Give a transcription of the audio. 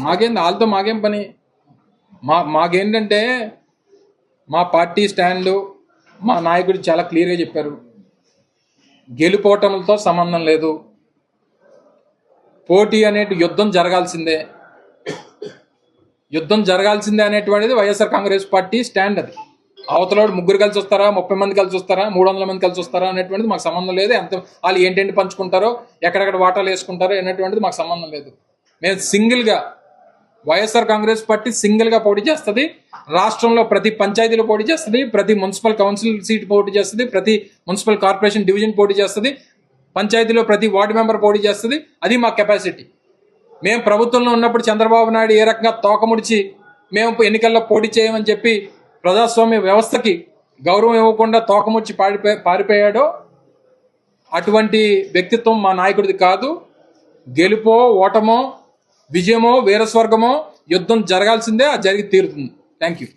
మాకేం పని. మాకేంటంటే మా పార్టీ స్టాండు మా నాయకుడు చాలా క్లియర్గా చెప్పారు. గెలుపోవటంతో సంబంధం లేదు, పోటీ అనేటి యుద్ధం జరగాల్సిందే అనేటువంటిది వైఎస్ఆర్ కాంగ్రెస్ పార్టీ స్టాండ్. అది అవతలోడు 3 కలిసి వస్తారా, 30 మంది కలిసి వస్తారా, 300 మంది కలిసి వస్తారా అనేటువంటిది మాకు సంబంధం లేదు. ఎంత వాళ్ళు ఏంటంటే పంచుకుంటారో, ఎక్కడెక్కడ వాటాలు వేసుకుంటారో అనేటువంటిది మాకు సంబంధం లేదు. మేము సింగిల్గా వైఎస్ఆర్ కాంగ్రెస్ పార్టీ సింగిల్గా పోటీ చేస్తుంది. రాష్ట్రంలో ప్రతి పంచాయతీలో పోటీ చేస్తుంది, ప్రతి మున్సిపల్ కౌన్సిల్ సీట్ పోటీ చేస్తుంది, ప్రతి మున్సిపల్ కార్పొరేషన్ డివిజన్ పోటీ చేస్తుంది, పంచాయతీలో ప్రతి వార్డు మెంబర్ పోటీ చేస్తుంది. అది మా కెపాసిటీ. మేము ప్రభుత్వంలో ఉన్నప్పుడు చంద్రబాబు నాయుడు ఏ రకంగా తోకముడిచి మేము ఎన్నికల్లో పోటీ చేయమని చెప్పి ప్రజాస్వామ్య వ్యవస్థకి గౌరవం ఇవ్వకుండా తోకముడిచి పారిపోయాడో అటువంటి వ్యక్తిత్వం మా నాయకుడిది కాదు. గెలుపో ఓటమో విజయమో వీరస్వర్గమో యుద్ధం జరగాల్సిందే, అది జరిగి తీరుతుంది. Thank you.